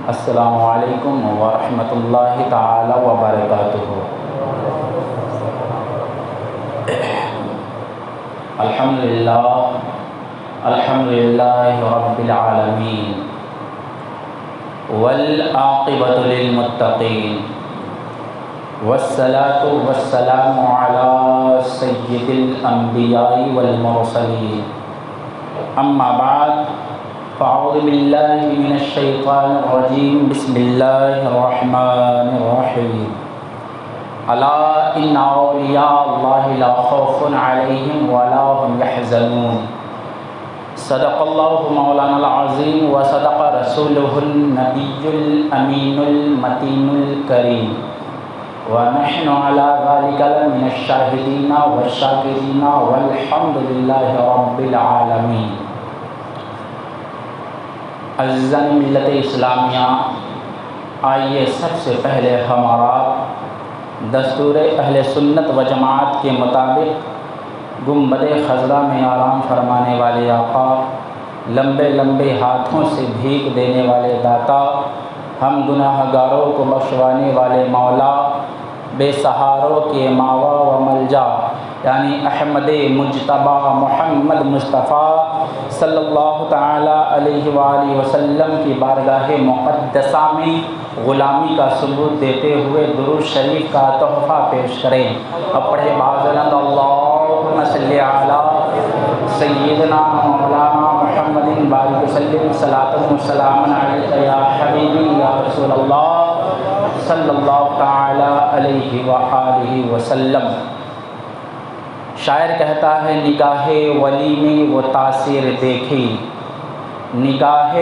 السلام علیکم ورحمۃ اللہ تعالی وبرکاتہ۔ الحمدللہ رب العالمین والعاقبۃ للمتقین والصلاۃ والسلام علی سید الانبیاء والمرسلین، اما بعد فاعوذ باللہ من الشیطان الرجیم، بسم اللہ الرحمن الرحیم۔ الا ان اولیاء اللہ لا خوف علیہم ولا هم یحزنون، صدق اللہ مولانا العظیم وصدق رسولہ النبی الامین المتین الکریم، ونحن علی ذلک لمن الشاہدین والشاکرین والحمد للہ رب العالمین۔ عزیزان ملت اسلامیہ، آئیے سب سے پہلے ہمارا دستور اہل سنت و جماعت کے مطابق گنبد خضرا میں آرام فرمانے والے آقا، لمبے لمبے ہاتھوں سے بھیک دینے والے داتا، ہم گناہ گاروں کو بخشوانے والے مولا، بے سہاروں کے ماوا و ملجا یعنی احمد مجتبی محمد مصطفیٰ صلی اللہ تعالی علیہ وآلہ وسلم کی بارگاہ مقدسہ میں غلامی کا ثبوت دیتے ہوئے درود شریف کا تحفہ پیش کریں اور پڑھے بازلند اللہم صلی علی سیدنا مولانا محمد بارک وسلم صلاۃ و سلام علیک یا حبیبی یا رسول اللہ صلی اللہ تعالی علیہ وآلہ وسلم۔ شاعر کہتا ہے نگاہ ولی میں وہ تاثیر دیکھی، نگاہ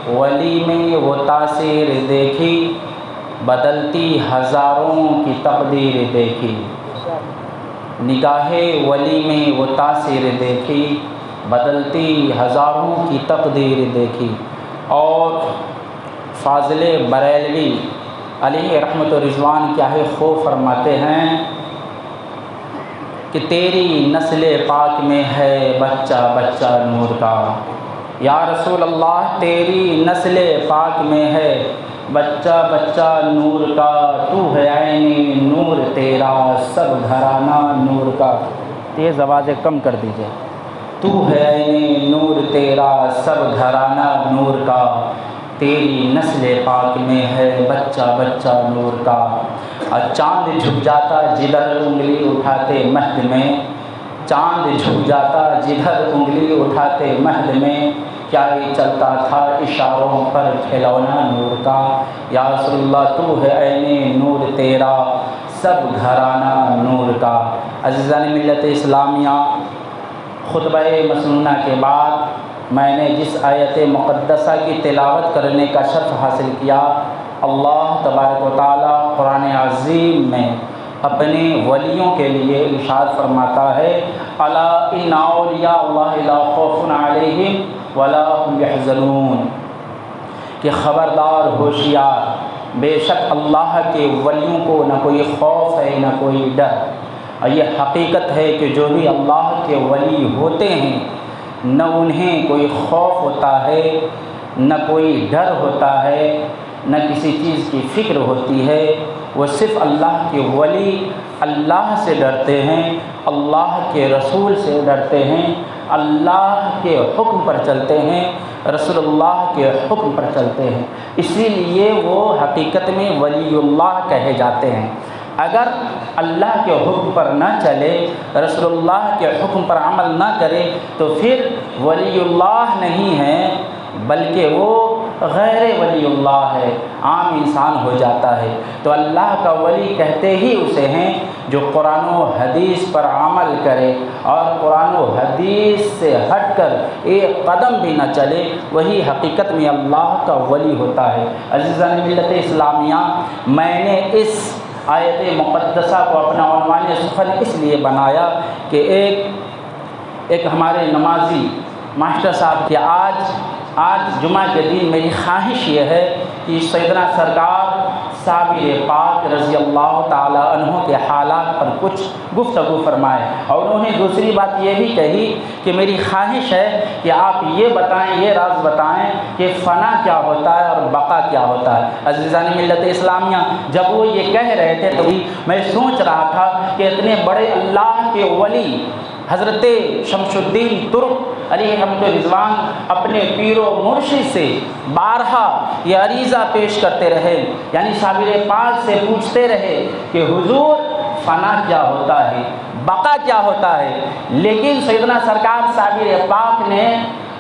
ولی میں وہ تاثیر دیکھی، بدلتی ہزاروں کی تقدیر دیکھی۔ نگاہ ولی میں وہ تاثیر دیکھی، بدلتی ہزاروں کی تقدیر دیکھی۔ اور فاضل بریلوی علیہ رحمت و رضوان کیا ہے خوب فرماتے ہیں کہ تیری نسل پاک میں ہے بچہ بچہ نور کا، یا رسول اللہ تیری نسل پاک میں ہے بچہ بچہ نور کا، تو ہے عین نور تیرا سب گھرانہ نور کا۔ تیز آوازیں کم کر دیجئے۔ تو ہے عین نور تیرا سب گھرانہ نور کا، تیری نسل پاک میں ہے بچہ بچہ نور کا۔ چاند جھک جاتا جدھر انگلی اٹھاتے مہد میں، چاند جھک جاتا جدھر انگلی اٹھاتے مہد میں، کیا ہی چلتا تھا اشاروں پر کھلونا نور کا، یا رسول اللہ تو ہے عین نور تیرا سب گھرانہ نور کا۔ عزیزان ملت اسلامیہ، خطبہ مسنونہ کے بعد میں نے جس آیت مقدسہ کی تلاوت کرنے کا شرف حاصل کیا، اللہ تبارک و تعالی قرآن عظیم میں اپنے ولیوں کے لیے ارشاد فرماتا ہے الا ان اولیاء اللہ لا خوف علیہم ولا هم یحزنون، کہ خبردار ہوشیار، بے شک اللہ کے ولیوں کو نہ کوئی خوف ہے نہ کوئی ڈر۔ اور یہ حقیقت ہے کہ جو بھی اللہ کے ولی ہوتے ہیں نہ انہیں کوئی خوف ہوتا ہے نہ کوئی ڈر ہوتا ہے نہ کسی چیز کی فکر ہوتی ہے، وہ صرف اللہ کے ولی اللہ سے ڈرتے ہیں، اللہ کے رسول سے ڈرتے ہیں، اللہ کے حکم پر چلتے ہیں، رسول اللہ کے حکم پر چلتے ہیں، اسی لیے وہ حقیقت میں ولی اللہ کہے جاتے ہیں۔ اگر اللہ کے حکم پر نہ چلے، رسول اللہ کے حکم پر عمل نہ کرے تو پھر ولی اللہ نہیں ہے بلکہ وہ غیر ولی اللہ ہے، عام انسان ہو جاتا ہے۔ تو اللہ کا ولی کہتے ہی اسے ہیں جو قرآن و حدیث پر عمل کرے اور قرآن و حدیث سے ہٹ کر ایک قدم بھی نہ چلے، وہی حقیقت میں اللہ کا ولی ہوتا ہے۔ عزیزان ملت اسلامیہ، میں نے اس آیت مقدسہ کو اپنا عنوان سخن اس لیے بنایا کہ ایک ہمارے نمازی ماسٹر صاحب کہ آج جمعہ کے دن میری خواہش یہ ہے کہ سیدنا سرکار صابر پاک رضی اللہ تعالیٰ عنہ کے حالات پر کچھ گفتگو فرمائے، اور انہوں نے دوسری بات یہ بھی کہی کہ میری خواہش ہے کہ آپ یہ بتائیں، یہ راز بتائیں کہ فنا کیا ہوتا ہے اور بقا کیا ہوتا ہے۔ عزیزان ملت اسلامیہ، جب وہ یہ کہہ رہے تھے تو میں سوچ رہا تھا کہ اتنے بڑے اللہ کے ولی حضرت شمس الدین ترک علیہ رحمت رضوان اپنے پیر و مرشد سے بارہا یہ عریضہ پیش کرتے رہے، یعنی صابر پاک سے پوچھتے رہے کہ حضور فنا کیا ہوتا ہے، بقا کیا ہوتا ہے، لیکن سیدنا سرکار صابر پاک نے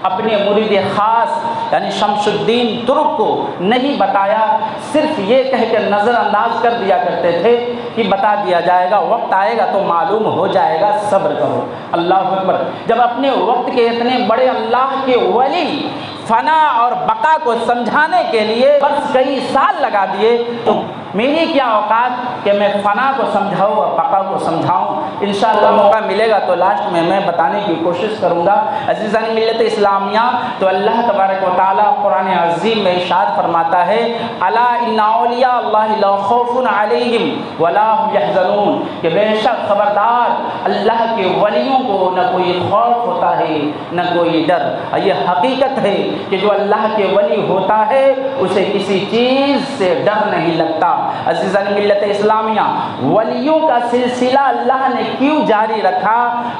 اپنے مرید خاص یعنی شمس الدین ترک کو نہیں بتایا، صرف یہ کہہ کر نظر انداز کر دیا کرتے تھے کہ بتا دیا جائے گا، وقت آئے گا تو معلوم ہو جائے گا، صبر کرو۔ اللہ اکبر! جب اپنے وقت کے اتنے بڑے اللہ کے ولی فنا اور بقا کو سمجھانے کے لیے بس کئی سال لگا دیے، تو میری کیا اوقات کہ میں فنا کو سمجھاؤں اور بقا کو سمجھاؤں۔ انشاءاللہ موقع ملے گا تو لاسٹ میں بتانے کی کوشش کروں گا۔ عزیزان ملت اسلامیہ، تو اللہ تبارک و تعالیٰ قرآن عظیم میں ارشاد فرماتا ہے، الا ان اولیاء اللہ لا خوف علیہم ولا هم یحزنون، کہ بے شک خبردار اللہ کے ولیوں کو نہ کوئی خوف ہوتا ہے نہ کوئی ڈر۔ یہ حقیقت ہے کہ جو اللہ کے ولی ہوتا ہے اسے کسی چیز سے ڈر نہیں لگتا۔ عزیزان ملت اسلامیہ، ولیوں کا سلسلہ اللہ نے کیوں جاری رکھا؟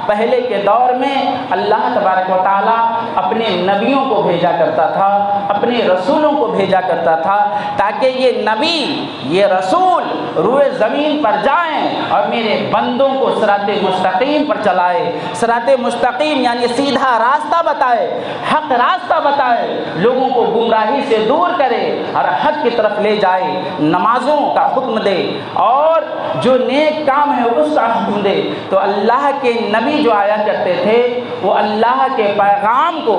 پہلے کے دور میں اللہ تبارک و تعالیٰ اپنے نبیوں کو بھیجا کرتا تھا، اپنے رسولوں کو بھیجا کرتا تھا، تاکہ یہ نبی یہ رسول روئے زمین پر جائیں اور میرے بندوں کو صراط مستقیم پر چلائے۔ صراط مستقیم یعنی سیدھا راستہ بتائے، حق راستہ بتائے، لوگوں کو گمراہی سے دور کرے اور حق کی طرف لے جائے، نمازوں کا حکم دے اور جو نیک کام ہے اس کا حکم دے۔ تو اللہ کے نبی جو آیا کرتے تھے وہ اللہ کے پیغام کو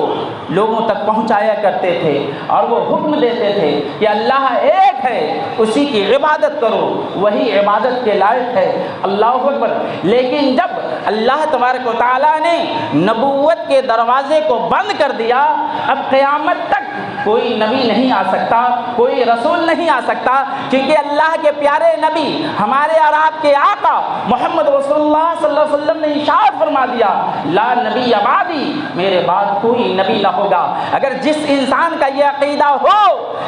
لوگوں تک پہنچایا کرتے تھے اور وہ حکم دیتے تھے کہ اللہ ایک ہے، اسی کی عبادت کرو، وہی عبادت کے لائق ہے۔ اللہ اکبر! لیکن جب اللہ تبارک و تعالیٰ نے نبوت کے دروازے کو بند کر دیا، اب قیامت تک کوئی نبی نہیں آ سکتا، کوئی رسول نہیں آ سکتا، کیونکہ اللہ کے پیارے نبی ہمارے اور آپ کے آقا محمد رسول اللہ صلی اللہ علیہ وسلم نے ارشاد فرما دیا، لا نبی بعدی، میرے بعد کوئی نبی نہ ہوگا۔ اگر جس انسان کا یہ عقیدہ ہو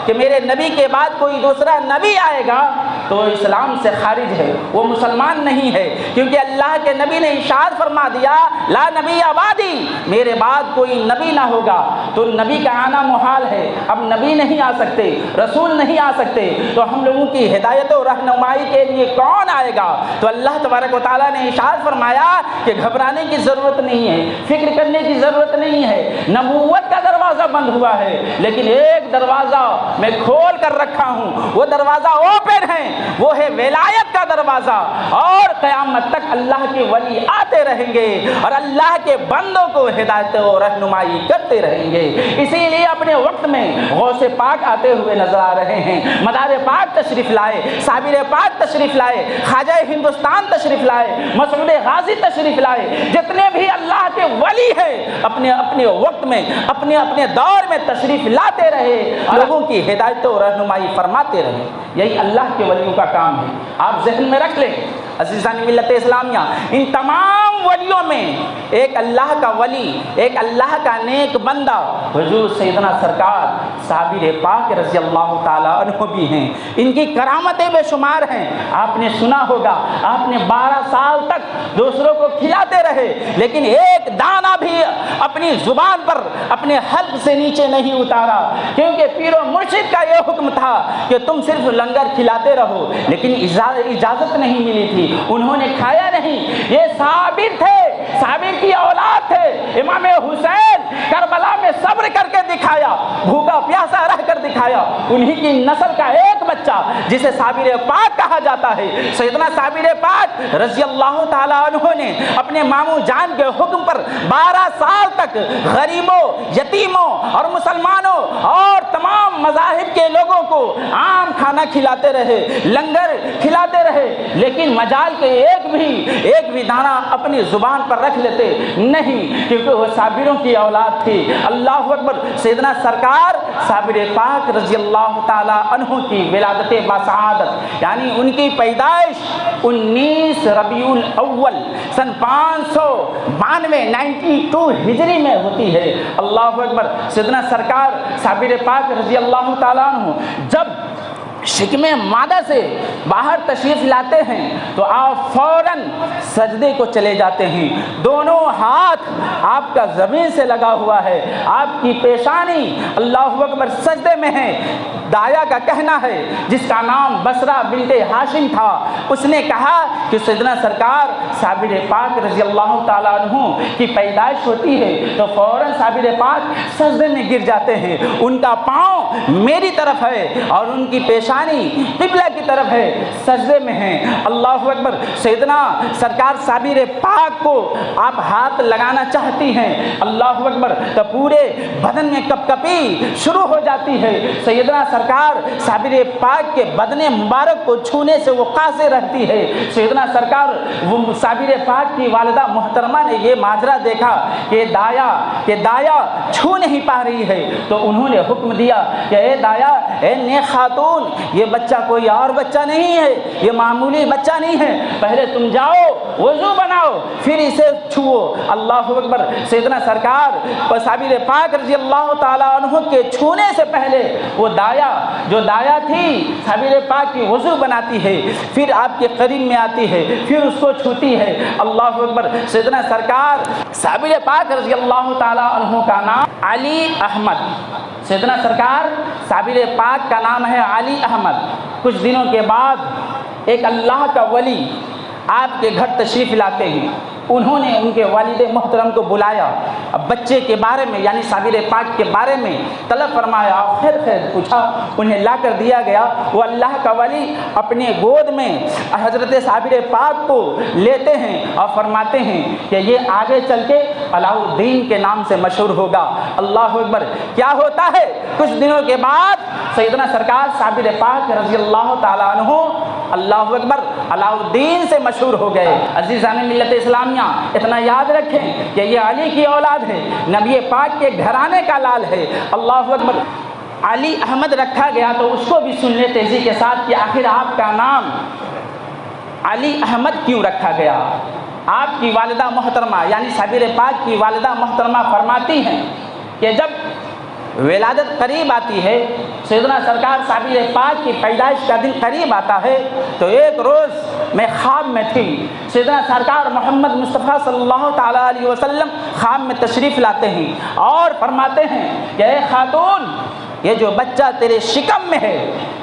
کہ میرے نبی کے بعد کوئی دوسرا نبی آئے گا تو اسلام سے خارج ہے، وہ مسلمان نہیں ہے، کیونکہ اللہ کے نبی نے ارشاد فرما دیا، لا نبی بعدی، میرے بعد کوئی نبی نہ ہوگا۔ تو نبی کا آنا محال ہے، اب نبی نہیں آ سکتے، رسول نہیں آ سکتے، تو ہم لوگوں کی ہدایت و رہنمائی کے لیے کون آئے گا؟ تو اللہ تبارک و تعالیٰ نے ارشاد فرمایا کہ گھبرانے کی ضرورت نہیں ہے، فکر کرنے کی ضرورت نہیں ہے، نبوت کا دروازہ بند ہوا ہے لیکن ایک دروازہ میں کھول کر رکھا ہوں، وہ دروازہ اوپن ہے، وہ ہے ولایت کا دروازہ، اور قیامت تک اللہ کے ولی آتے رہیں گے اور اللہ کے بندوں کو ہدایت و رہنمائی کرتے رہیں گے۔ اسی لیے اپنے وقت میں غوث پاک آتے ہوئے نظر آ رہے ہیں، مدار پاک تشریف لائے، صابر پاک تشریف لائے، خواجہ ہندوستان تشریف لائے، مسعود غازی تشریف لائے، جتنے بھی اللہ کے ولی ہیں اپنے اپنے وقت میں اپنے اپنے دور میں تشریف لاتے رہے، لوگوں کی ہدایت و رہنمائی فرماتے رہے۔ یہی اللہ کے ولیوں کا کام ہے، آپ ذہن میں رکھ لیں۔ عزیزان ملت اسلامیہ، ان تمام ولیوں میں ایک اللہ کا ولی، ایک اللہ کا نیک بندہ حضور سیدنا سرکار صابر پاک رضی اللہ تعالیٰ عنہ بھی ہیں۔ ان کی کرامتیں بے شمار ہیں۔ آپ نے سنا ہوگا، آپ نے 12 سال تک دوسروں کو کھلاتے رہے لیکن ایک دانہ بھی اپنی زبان پر اپنے حلق سے نیچے نہیں اتارا، کیونکہ پیر و مرشد کا یہ حکم تھا کہ تم صرف لنگر کھلاتے رہو، لیکن اجازت نہیں ملی تھی، انہوں نے کھایا نہیں۔ یہ صابر تھے، صابر کی اولاد تھے، امام حسین کربلا میں صبر کر کے دکھایا، بھوکا پیاسا رہ کر دکھایا۔ انہی کی نسل کا ایک بچہ جسے صابر پاک کہا جاتا ہے، سیدنا صابر پاک رضی اللہ تعالیٰ عنہ نے اپنے ماموں جان کے حکم پر 12 سال تک غریبوں، یتیموں اور مسلمانوں اور تمام مذاہب کے لوگوں کو عام کھانا کھلاتے رہے، لنگر کھلاتے رہے، لیکن مجال کے ایک بھی دانہ اپنی زبان پر رکھ لیتے نہیں، کیونکہ وہ صابروں کی اولاد تھی۔ اللہ اکبر۔ سیدنا سرکار صابر پاک رضی اللہ تعالیٰ عنہ کی ولادت باسعادت، یعنی ان کی پیدائش 19 ربیع الاول سن 592 ہجری میں ہوتی ہے۔ اللہ اکبر۔ سیدنا سرکار صابر پاک رضی اللہ تعالیٰ عنہ جب شکم مادہ سے باہر تشریف لاتے ہیں تو آپ فوراً سجدے کو چلے جاتے ہیں، دونوں ہاتھ آپ کا زمین سے لگا ہوا ہے، آپ کی پیشانی اللہ اکبر سجدے میں ہے۔ دایا کا کہنا ہے، جس کا نام بصرہ بنت ہاشم تھا، اس نے کہا کہ سیدنا سرکار صابر پاک رضی اللہ تعالیٰ عنہ کی پیدائش ہوتی ہے تو فوراً صابر پاک سجدے میں گر جاتے ہیں، ان کا پاؤں میری طرف ہے اور ان کی پیشانی قبلہ کی طرف ہے، سجدے میں ہیں۔ اللہ اکبر۔ سیدنا سرکار صابر پاک کو آپ ہاتھ لگانا چاہتی ہیں، اللہ اکبر، تو پورے بدن میں کپکپی شروع ہو جاتی ہے۔ سیدنا سرکار صابر پاک کے بدن مبارک کو چھونے سے وہ قاصر رہتی ہے۔ سیدنا سرکار صابر پاک کی والدہ محترمہ نے یہ ماجرا دیکھا کہ دایا چھو نہیں پا رہی ہے، تو انہوں نے حکم دیا کہ اے دایا، اے نیک خاتون، یہ بچہ کوئی اور بچہ نہیں ہے، یہ معمولی بچہ نہیں ہے، پہلے تم جاؤ وضو بناؤ پھر اسے چھو۔ اللہ اکبر۔ سیدنا سرکار صابر پاک رضی اللہ تعالیٰ عنہ کے چھونے سے پہلے وہ جو دایا تھی صابر پاک کی وضو بناتی ہے، پھر آپ کے قریب میں آتی ہے، پھر اس کو چھوتی ہے۔ اللہ اکبر۔ سیدنا سرکار صابر پاک رضی اللہ تعالیٰ عنہ کا نام علی احمد، سیدنا سرکار صابر پاک کا نام ہے علی احمد۔ کچھ دنوں کے بعد ایک اللہ کا ولی آپ کے گھر تشریف لاتے ہیں، انہوں نے ان کے والد محترم کو بلایا، اب بچے کے بارے میں یعنی صابر پاک کے بارے میں طلب فرمایا، خیر پوچھا، انہیں لا کر دیا گیا۔ وہ اللہ کا ولی اپنے گود میں حضرت صابر پاک کو لیتے ہیں اور فرماتے ہیں کہ یہ آگے چل کے علاء الدین کے نام سے مشہور ہوگا۔ اللہ اکبر۔ کیا ہوتا ہے؟ کچھ دنوں کے بعد سیدنا سرکار صابر پاک رضی اللہ تعالیٰ عنہ اللہ اکبر علاء الدین سے مشہور ہو گئے۔ عزیزان ملت اسلامیہ، اتنا یاد رکھیں کہ یہ علی کی اولاد ہے، نبی پاک کے گھرانے کا لال ہے۔ اللہ اکبر۔ علی احمد رکھا گیا تو اس کو بھی سن لے تیزی کے ساتھ کہ آخر آپ کا نام علی احمد کیوں رکھا گیا؟ آپ کی والدہ محترمہ یعنی صابر پاک کی والدہ محترمہ فرماتی ہیں کہ جب ولادت قریب آتی ہے، سیدنا سرکار صابر پاک کی پیدائش کا دن قریب آتا ہے، تو ایک روز میں خواب میں تھی، سیدنا سرکار محمد مصطفیٰ صلی اللہ تعالیٰ علیہ وسلم خواب میں تشریف لاتے ہیں اور فرماتے ہیں کہ اے خاتون، یہ جو بچہ تیرے شکم میں ہے،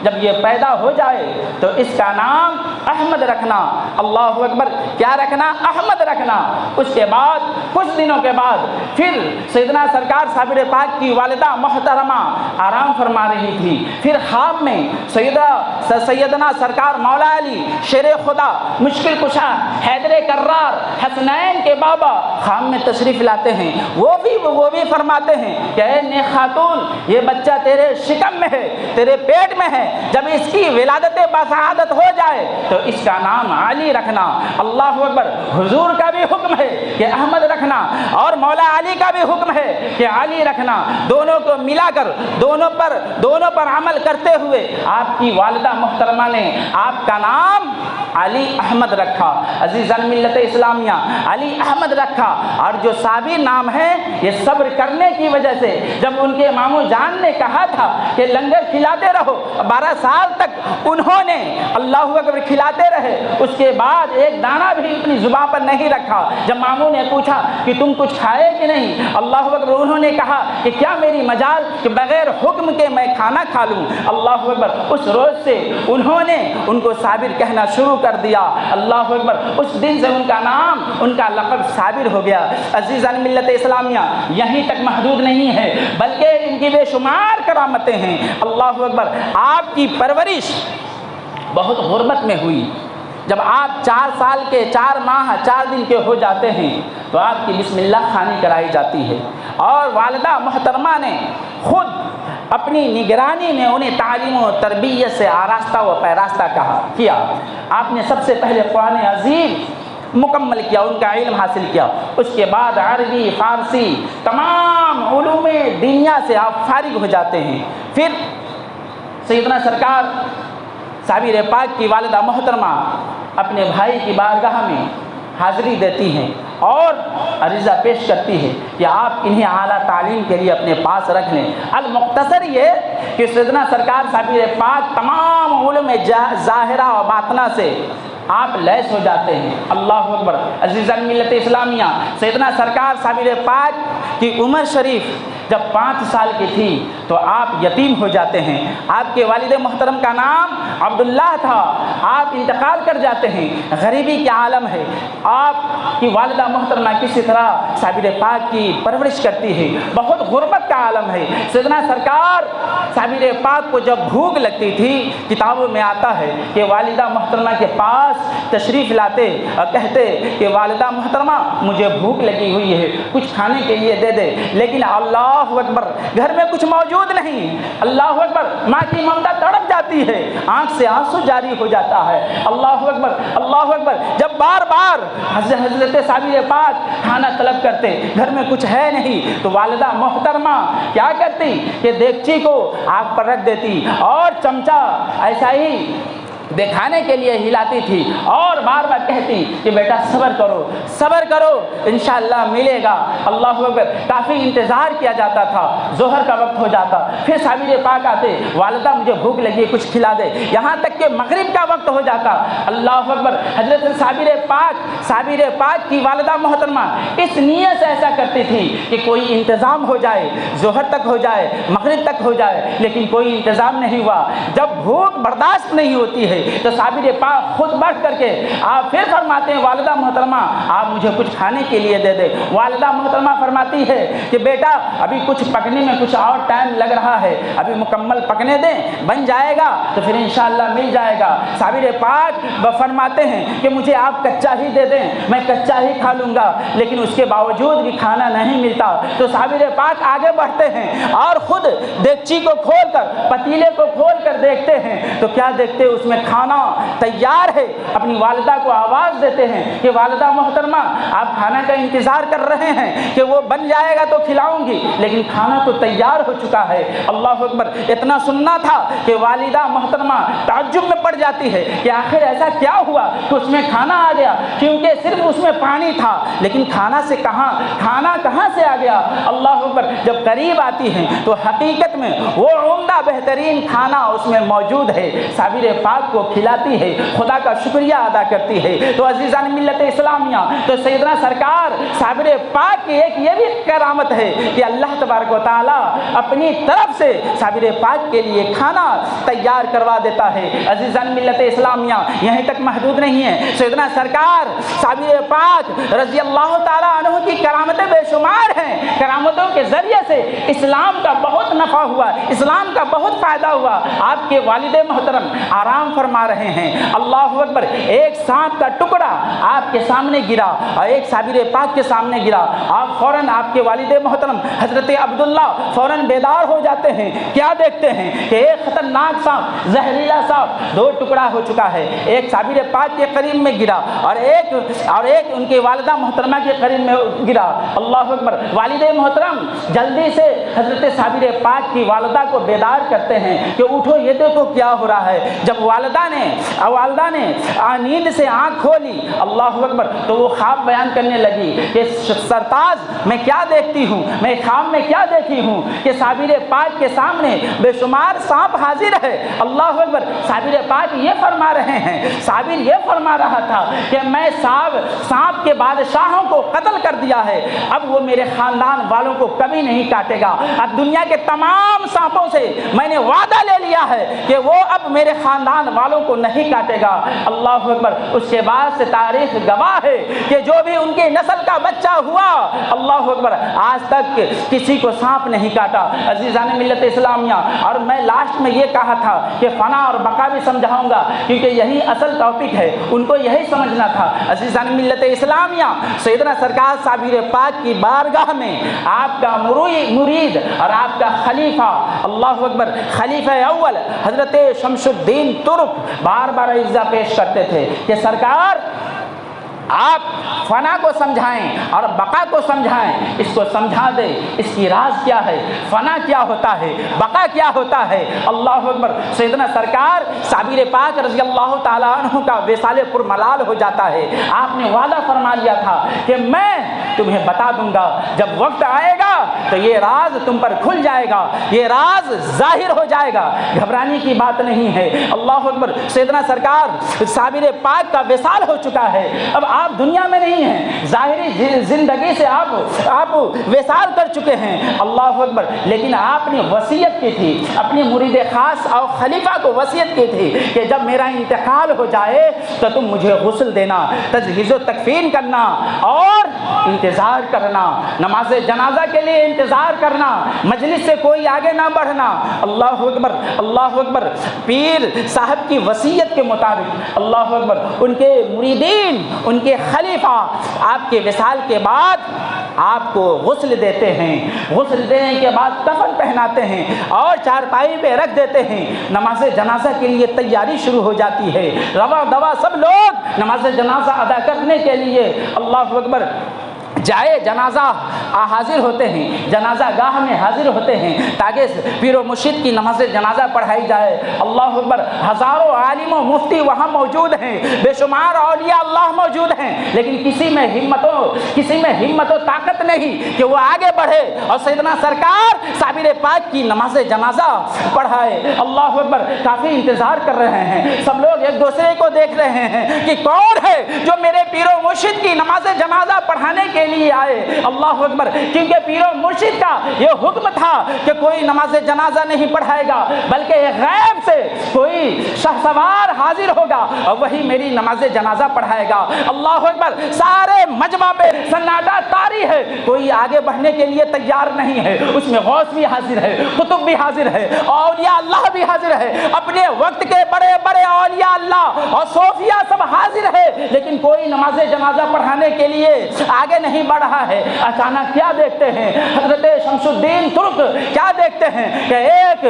جب یہ پیدا ہو جائے تو اس کا نام احمد رکھنا۔ اللہ اکبر۔ کیا رکھنا؟ احمد رکھنا۔ اس کے بعد کچھ دنوں کے بعد پھر سیدنا سرکار صابر پاک کی والدہ محترمہ آرام فرما رہی تھی، پھر خواب میں سیدنا سرکار مولا علی شیر خدا مشکل کشا حیدر کرار حسنین کے بابا خواب میں تشریف لاتے ہیں، وہ بھی فرماتے ہیں کہ اے نیک خاتون، یہ بچہ تیرے شکم میں ہے، تیرے پیٹ میں ہے، جب اس کی ولادت باسعادت ہو جائے تو اس کا نام علی رکھنا۔ اللہ اکبر۔ حضور کا بھی حکم ہے کہ احمد رکھنا اور مولا علی کا بھی حکم ہے کہ علی رکھنا، دونوں کو ملا کر دونوں پر عمل کرتے ہوئے آپ کی والدہ محترمہ نے آپ کا نام علی احمد رکھا۔ عزیزان ملت اسلامیہ، علی احمد رکھا۔ اور جو صابر نام ہے یہ صبر کرنے کی وجہ سے، جب ان کے ماموں جان نے کہا تھا کہ لنگر کھلاتے رہو، 12 سال تک انہوں نے اللہ اکبر کھلاتے رہے، اس کے بعد ایک دانہ بھی اپنی زبان پر نہیں رکھا۔ جب ماموں نے پوچھا کہ تم کچھ کھائے کہ نہیں، اللہ اکبر، انہوں نے کہا کہ کیا میری مجال کہ بغیر حکم کے میں کھانا کھا لوں۔ اللہ اکبر۔ اس روز سے انہوں نے ان کو صابر کہنا شروع کر دیا۔ اللہ اکبر۔ اس دن سے ان کا نام، ان کا لقب صابر ہو گیا۔ عزیزان ملت اسلامیہ، یہیں تک محدود نہیں ہے بلکہ ان کی بے شمار کرامتیں ہیں۔ اللہ اکبر۔ آپ کی پرورش بہت غربت میں ہوئی۔ جب آپ 4 سال کے 4 ماہ 4 دن کے ہو جاتے ہیں تو آپ کی بسم اللہ خوانی کرائی جاتی ہے، اور والدہ محترمہ نے خود اپنی نگرانی میں انہیں تعلیم و تربیت سے آراستہ و پیراستہ کیا۔ آپ نے سب سے پہلے قرآن عظیم مکمل کیا، ان کا علم حاصل کیا، اس کے بعد عربی، فارسی، تمام علوم دنیا سے آپ فارغ ہو جاتے ہیں۔ پھر سیدنا سرکار صابر پاک کی والدہ محترمہ اپنے بھائی کی بارگاہ میں حاضری دیتی ہیں اور عریضہ پیش کرتی ہے کہ آپ انہیں اعلیٰ تعلیم کے لیے اپنے پاس رکھ لیں۔ المختصر یہ کہ سیدنا سرکار صابر پاک تمام علوم ظاہرہ و باطنہ سے آپ لیس ہو جاتے ہیں۔ اللہ اکبر۔ عزیزان ملت اسلامیہ، سیدنا سرکار صابر پاک کی عمر شریف جب 5 سال کی تھی تو آپ یتیم ہو جاتے ہیں۔ آپ کے والد محترم کا نام عبداللہ تھا، آپ انتقال کر جاتے ہیں، غریبی کے عالم ہے۔ آپ کی والدہ محترمہ کسی طرح صابر پاک کی پرورش کرتی ہے، بہت غربت کا عالم ہے۔ سیدنا سرکار صابر پاک کو جب بھوک لگتی تھی، کتابوں میں آتا ہے کہ والدہ محترمہ کے پاس تشریف لاتے اور کہتے کہ والدہ محترمہ مجھے بھوک لگی ہوئی ہے، کچھ کھانے کے لیے دے دے، لیکن اللہ اکبر گھر میں کچھ موجود نہیں۔ اللہ اکبر، ماں کی ممتا تڑپ جاتی ہے، آنکھ سے آنسو جاری ہو جاتا ہے۔ اللہ اکبر، اللہ اکبر۔ جب بار بار حضرت صابر پاک کھانا طلب کرتے، گھر میں کچھ ہے نہیں، تو والدہ محترمہ کیا کرتی کہ دیگچی کو آگ پر رکھ دیتی اور چمچہ ایسا ہی دکھانے کے لیے ہلاتی تھی اور بار بار کہتی کہ بیٹا صبر کرو، صبر کرو، انشاءاللہ ملے گا۔ اللہ اکبر۔ کافی انتظار کیا جاتا تھا، ظہر کا وقت ہو جاتا، پھر صابر پاک آتے، والدہ مجھے بھوک لگی ہے کچھ کھلا دے، یہاں تک کہ مغرب کا وقت ہو جاتا۔ اللہ اکبر۔ حضرت صابر پاک کی والدہ محترمہ اس نیت سے ایسا کرتی تھی کہ کوئی انتظام ہو جائے، ظہر تک ہو جائے، مغرب تک ہو جائے، لیکن کوئی انتظام نہیں ہوا۔ جب بھوک برداشت نہیں ہوتی ہے تو صابر پاک خود بڑھ کر کے آپ پھر فرماتے ہیں والدہ محترمہ آپ مجھے کچھ کھانے کے لیے دے دے۔ والدہ محترمہ فرماتی ہے کہ بیٹا ابھی کچھ پکنے میں کچھ اور ٹائم لگ رہا ہے، ابھی مکمل پکنے دیں، بن جائے گا تو پھر انشاءاللہ مل جائے گا۔ صابر پاک فرماتے ہیں کہ مجھے آپ کچا ہی دے دیں، میں کچا ہی کھا لوں گا، لیکن اس کے باوجود بھی کھانا نہیں ملتا تو صابر پاک آگے بڑھتے ہیں اور خود دیگچی کو کھول کر، پتیلے کو کھول کر دیکھتے ہیں تو کیا دیکھتے اس میں کھانا تیار ہے۔ اپنی والدہ کو آواز دیتے ہیں کہ والدہ محترمہ آپ کھانا کا انتظار کر رہے ہیں کہ وہ بن جائے گا تو کھلاؤں گی، لیکن کھانا تو تیار ہو چکا ہے۔ اللہ اکبر۔ اتنا سننا تھا کہ والدہ محترمہ تعجب میں پڑ جاتی ہے کہ آخر ایسا کیا ہوا کہ اس میں کھانا آ گیا، کیونکہ صرف اس میں پانی تھا لیکن کھانا کہاں سے آ گیا۔ اللہ اکبر۔ جب قریب آتی ہیں تو حقیقت میں وہ عمدہ بہترین کھانا اس میں موجود ہے، صابر پاک کو کھلاتی ہے، خدا کا شکریہ ادا کرتی ہے۔ تو عزیزان ملت اسلامیہ، تو سیدنا سرکار صابر پاک کی ایک یہ بھی کرامت ہے کہ اللہ تبارک و تعالی اپنی طرف سے صابر پاک کے لیے کھانا تیار کروا دیتا ہے۔ عزیزان ملت اسلامیہ، یہیں تک محدود نہیں ہے، سیدنا سرکار صابر پاک رضی اللہ تعالی عنہ کی کرامتیں بے شمار ہیں۔ کرامتوں کے ذریعے سے اسلام کا بہت نفع ہوا، اسلام کا بہت فائدہ ہوا۔ آپ کے والد محترم آرام فرما رہے ہیں، اللہ اکبر، ایک سانپ کا ٹکڑا آپ کے سامنے گرا اور ایک صابر پاک کے سامنے گرا، آپ فوراً آپ کے والد محترم حضرت عبداللہ فوراً بیدار ہو جاتے ہیں۔ کیا دیکھتے ہیں کہ ایک خطرناک سانپ، زہریلا سانپ 2 ٹکڑا ہو چکا ہے، ایک صابر پاک کے قریب میں گرا اور ایک ان کے والدہ محترمہ کے قریب میں گرا۔ اللہ اکبر۔ والد محترم جلدی سے حضرت صابر پاک کی والدہ کو بیدار کرتے ہیں کہ اٹھو، یہ دیکھو کیا ہو رہا ہے۔ جب والدہ نے نیند سے آنکھ کھولی، اللہ اکبر، تو وہ خواب بیان کرنے لگی کہ سرتاج میں کیا دیکھتی ہوں، میں خواب میں کیا دیکھی ہوں کہ صابر پاک کے سامنے بے شمار سانپ حاضر ہے۔ اللہ اکبر۔ صابر پاک یہ فرما رہے ہیں، صابر یہ فرما رہا تھا کہ میں سانپ کے بادشاہوں کو قتل کر دیا ہے، اب وہ میرے خاندان والوں کو کبھی نہیں کاٹے گا، اب دنیا کے تمام سانپوں سے میں نے وعدہ لے لیا ہے کہ وہ اب میرے خاندان والوں کو نہیں کاٹے گا۔ اللہ اکبر۔ اس کے بعد سے تاریخ گواہ ہے کہ جو بھی ان کی نسل کا بچہ ہوا، اللہ اکبر، آج تک کسی کو سانپ نہیں کاٹا۔ عزیزان ملت اسلامیہ، اور میں لاسٹ میں یہ کہا تھا کہ فنا اور بقا بھی سمجھاؤں گا کیونکہ یہی اصل ٹاپک ہے، ان کو یہی سمجھنا تھا۔ عزیزان ملت اسلامیہ، سیدنا سرکار صابر پاک کی بارگاہ میں آپ کا مرید اور آپ کا خلیفہ، اللہ اکبر، خلیفہ اول حضرت شمس الدین ترک بار بار عرض پیش کرتے تھے کہ سرکار آپ فنا کو سمجھائیں اور بقا کو سمجھائیں، اس کو سمجھا دیں، اس کی راز کیا ہے، فنا کیا ہوتا ہے، بقا کیا ہوتا ہے۔ اللہ اکبر۔ سیدنا سرکار صابر پاک رضی اللہ تعالیٰ عنہ کا وصال پر ملال ہو جاتا ہے۔ آپ نے وعدہ فرما لیا تھا کہ میں تمہیں بتا دوں گا، جب وقت آئے گا تو یہ راز تم پر کھل جائے گا، یہ راز ظاہر ہو جائے گا، گھبرانے کی بات نہیں ہے۔ اللہ اکبر۔ سیدنا سرکار صابر پاک کا وصال ہو چکا ہے، اب آپ دنیا میں نہیں ہیں، ظاہری زندگی سے آپ وصال کر چکے ہیں، اللہ اکبر، لیکن آپ نے وصیت کی تھی، اپنی مرید خاص اور خلیفہ کو وصیت کی تھی کہ جب میرا انتقال ہو جائے تو تم مجھے غسل دینا، تجہیز و تکفین کرنا اور انتظار کرنا، نماز جنازہ کے لیے انتظار کرنا، مجلس سے کوئی آگے نہ بڑھنا۔ اللہ اکبر، اللہ اکبر۔ پیر صاحب کی وصیت کے مطابق، اللہ اکبر، ان کے مریدین، ان کے خلیفہ آپ کے وصال کے بعد آپ کو غسل دیتے ہیں، غسل دینے کے بعد کفن پہناتے ہیں اور چارپائی پہ رکھ دیتے ہیں۔ نماز جنازہ کے لیے تیاری شروع ہو جاتی ہے، رواں دوا سب لوگ نماز جنازہ ادا کرنے کے لیے، اللہ اکبر، جائے جنازہ حاضر ہوتے ہیں، جنازہ گاہ میں حاضر ہوتے ہیں تاکہ پیر و مرشد کی نماز جنازہ پڑھائی جائے۔ اللہ اکبر۔ ہزاروں عالم و مفتی وہاں موجود ہیں، بے شمار اولیاء اللہ موجود ہیں، لیکن کسی میں ہمت و طاقت نہیں کہ وہ آگے بڑھے اور سیدنا سرکار صابر پاک کی نماز جنازہ پڑھائے۔ اللہ اکبر۔ کافی انتظار کر رہے ہیں، سب لوگ ایک دوسرے کو دیکھ رہے ہیں کہ کون ہے جو میرے پیر و مرشد کی نماز جنازہ پڑھانے کے لیے آئے۔ اللہ اکبر۔ کیونکہ پیر و مرشد کا یہ حکم تھا کہ کوئی نماز جنازہ نہیں پڑھائے گا، بلکہ غیب سے کوئی شہسوار حاضر ہوگا اور وہی میری نماز جنازہ پڑھائے گا۔ اللہ اکبر۔ سارے مجمع پہ سناٹا طاری ہے، کوئی آگے بڑھنے کے لیے تیار نہیں ہے۔ اس میں غوث بھی حاضر ہے، قطب بھی حاضر ہے، اولیاء اللہ بھی حاضر ہے، اپنے وقت کے بڑے بڑے اولیاء اللہ اور صوفیہ سب حاضر ہے، لیکن کوئی نماز جنازہ پڑھانے کے لیے آگے نہیں بڑھ رہا ہے۔ اچانک کیا دیکھتے ہیں حضرت شمس الدین ترک، کیا دیکھتے ہیں کہ ایک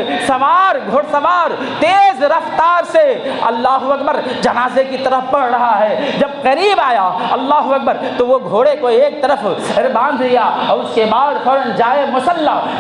گھڑ سوار تیز رفتار سے اللہ اکبر جنازے کی طرف بڑھ رہا ہے۔ جب قریب آیا اللہ اکبر تو وہ گھوڑے کو ایک طرف باندھ دیا اور اس کے بعد فوراً جائے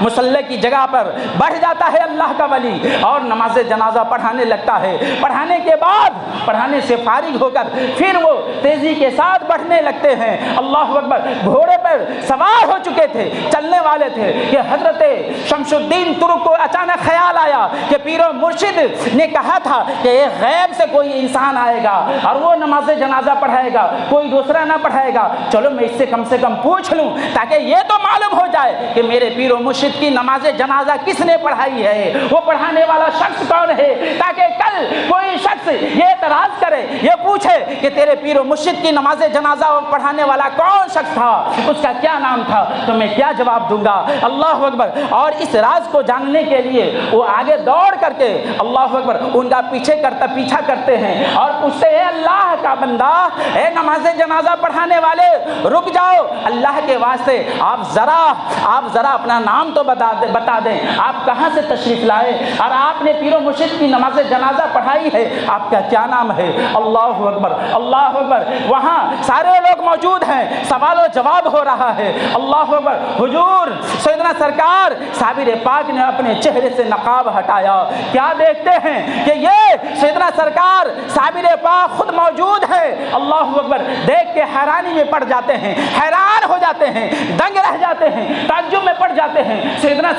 مصلی کی جگہ پر بڑھ جاتا ہے اللہ کا ولی اور نماز جنازہ پڑھانے لگتا ہے۔ پڑھانے کے بعد پڑھانے سے فارغ ہو کر پھر وہ تیزی کے ساتھ بڑھنے لگتے ہیں۔ اللہ اکبر۔ گھوڑے پر سوار ہو چکے تھے، چلنے والے تھے کہ حضرت شمس الدین ترک کو اچانک خیال آیا کہ پیر و مرشد نے کہا تھا کہ ایک غیب سے کوئی انسان آئے گا اور وہ نماز جنازہ پڑھائے گا، کوئی دوسرا نہ پڑھائے گا، چلو میں اس سے کم پوچھ لوں تاکہ یہ تو معلوم ہو جائے کہ میرے پیر و مرشد کی نماز جنازہ کس نے پڑھائی ہے، وہ پڑھانے والا شخص کون ہے، تاکہ کل کوئی شخص یہ اعتراض کرے، یہ پوچھے کہ تیرے پیر و مرشد کی نماز جنازہ پڑھانے والا کون شخص تھا، اس کا کیا نام تھا، تو میں کیا جواب دوں گا۔ اللہ اکبر۔ اور اس راز کو جاننے کے لیے وہ آگے دوڑ کر کے اللہ اکبر ان کا پیچھا کرتے ہیں اور پوچھتے ہیں اللہ کا بندہ، اے نماز جنازہ پڑھانے والے رک جاؤ، اللہ کے واسطے آپ ذرا اپنا نام تو بتا دیں، آپ کہاں سے تشریف لائے اور آپ نے پیر و مرشد کی نماز جنازہ پڑھائی ہے، آپ کا کیا نام ہے۔ اللہ اکبر، اللہ اکبر۔ وہاں سارے لوگ موجود ہیں، سوال و جواب ہو رہا ہے۔ اللہ اکبر۔ حضور سیدنا سرکار صابر پاک نے اپنے چہرے سے نقاب ہٹایا، کیا دیکھتے ہیں کہ یہ سیدنا سرکار صابر پاک خود موجود ہے۔ اللہ اکبر۔ دیکھ کے حیرانی میں پڑ جاتے ہیں، حیران ہو جاتے ہیں، دنگ رہ جاتے ہیں، تعجب میں پڑ جاتے ہیں۔ سیدنا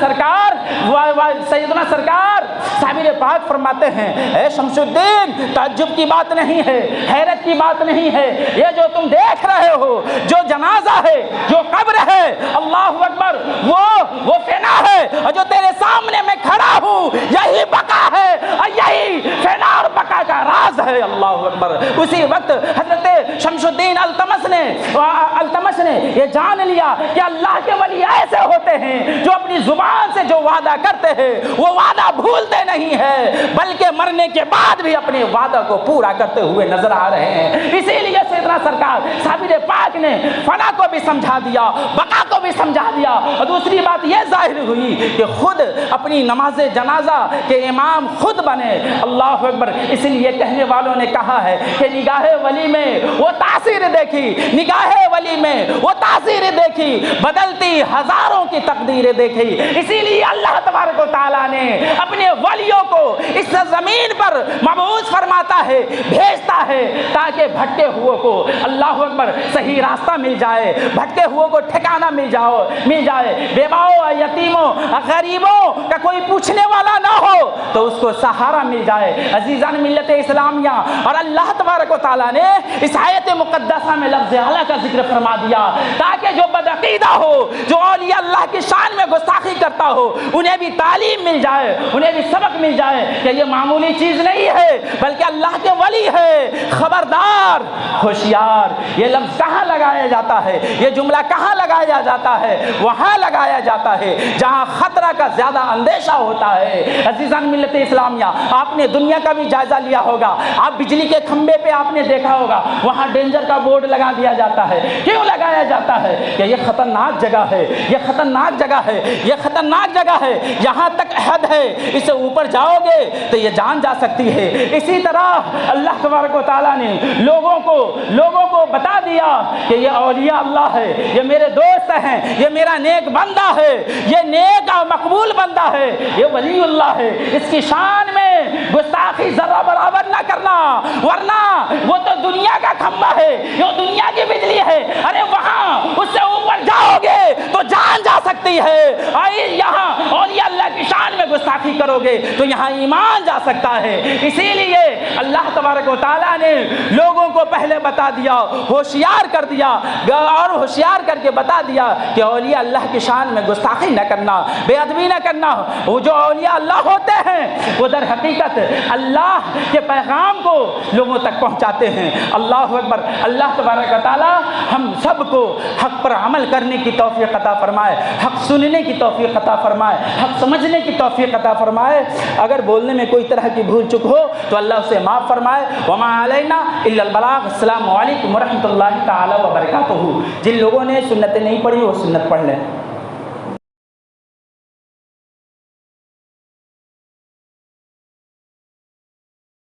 سرکار صابر پاک فرماتے ہیں اے شمس الدین، تعجب کی بات نہیں ہے، حیرت کی بات نہیں ہے، یہ جو تم دیکھ رہے ہو، جو جنازہ ہے، جو قبر ہے، اللہ اکبر، وہ فنا ہے، اور جو تیرے سامنے میں کھڑا ہوں یہی بقا ہے، اور یہی فنا اور بقا کا ہے۔ اللہ اکبر۔ اسی وقت حضرت شمس الدین التمش نے یہ جان لیا کہ اللہ کے ولی ایسے ہوتے ہیں جو اپنی زبان سے جو وعدہ کرتے ہیں وہ وعدہ بھولتے نہیں ہیں، بلکہ مرنے کے بعد بھی اپنے وعدہ کو پورا کرتے ہوئے نظر آ رہے ہیں۔ اسی لیے سیدنا سرکار صابر پاک نے فنا کو بھی سمجھا دیا، بقا کو بھی سمجھا دیا، اور دوسری بات یہ ظاہر ہوئی کہ خود اپنی نماز جنازہ کے امام خود بنے۔ اللہ اکبر۔ اسی لیے کہنے والوں نے کہا ہے کہ نگاہ ولی میں وہ تاثیر دیکھی، نگاہ ولی میں وہ تاثیر دیکھی، بدلتی ہزاروں کی تقدیریں دیکھی۔ اسی لیے اللہ تبارک و تعالیٰ نے اپنے ولیوں کو اس زمین پر مبعوث فرماتا ہے، بھیجتا ہے، تاکہ بھٹکے ہوئے کو اللہ اکبر صحیح راستہ مل جائے، بھٹکے ہوئے کو ٹھکانہ مل جائے، بیواؤں، یتیموں، غریبوں کا کوئی پوچھنے والا نہ ہو تو اس کو سہارا مل جائے۔ عزیزان ملت اسلامیہ، اور اللہ تبارک و تعالیٰ نے اس آیت مقدسہ میں لفظ اعلیٰ کا ذکر فرما دیا تاکہ جو بدعقیدہ ہو، جو اولیاء اللہ کی شان میں گستاخی کرتا ہو، انہیں بھی تعلیم مل جائے، انہیں بھی سبق مل جائے کہ یہ معمولی چیز نہیں ہے بلکہ اللہ کے ولی ہے۔ خبردار، ہوشیار۔ یہ لفظ کہاں لگایا جاتا ہے، یہ جملہ کہاں لگایا جاتا ہے؟ وہاں لگایا جاتا ہے جہاں خطرہ کا زیادہ اندیشہ ہوتا ہے۔ عزیزان ملت اسلامیہ، آپ نے دنیا کا بھی جائزہ لیا ہوگا، آپ بجلی کے کھمبے پہ آپ نے دیکھا ہوگا وہاں ڈینجر کا بورڈ لگا دیا جاتا ہے۔ کیوں لگایا جاتا ہے؟ کہ یہ خطرناک جگہ ہے، یہ خطرناک جگہ ہے، یہ خطرناک جگہ ہے، یہاں تک حد ہے، اس سے اوپر جاؤ گے تو یہ جان جا سکتی ہے۔ اسی طرح اللہ تبارک و تعالیٰ نے لوگوں کو بتا دیا کہ یہ اولیاء اللہ ہے، یہ میرے دوست ہیں، یہ میرا نیک بندہ ہے، یہ نیک اور مقبول بندہ ہے، یہ ولی اللہ ہے۔ اس کی شان میں گستاخی ذرہ برابر نہ کرنا، ورنہ وہ تو دنیا کا کھمبا ہے، یہ دنیا کی بجلی ہے، ارے وہاں اس سے اوپر جاؤ گے تو جان جا سکتی ہے، اور یہاں اولیاء اللہ کی شان میں گستاخی کرو گے تو یہاں ایمان جا سکتا ہے۔ اسی لیے اللہ تبارک و تعالیٰ نے لوگوں کو پہلے بتا دیا، ہوشیار کر دیا، اور ہوشیار کر کے بتا دیا کہ اولیاء اللہ کی شان میں گستاخی نہ کرنا، بے ادبی نہ کرنا۔ وہ جو اولیاء اللہ ہوتے ہیں وہ در حقیقت اللہ کے پیغام کو لوگوں تک پہنچاتے ہیں۔ اللہ اکبر۔ اللہ تبارک و تعالیٰ ہم سب کو حق پر عمل کرنے کی توفیق عطا فرمائے، حق سننے کی توفیق عطا فرمائے، حق سمجھنے کی توفیق عطا فرمائے۔ اگر بولنے میں کوئی طرح کی بھول چک ہو تو اللہ اسے معاف فرمائے۔ وما علینا الا البلاغ۔ السلام علیکم ورحمۃ اللہ تعالی وبرکاتہ۔ جن لوگوں نے سنتیں نہیں پڑھی وہ سنت پڑھ لیں۔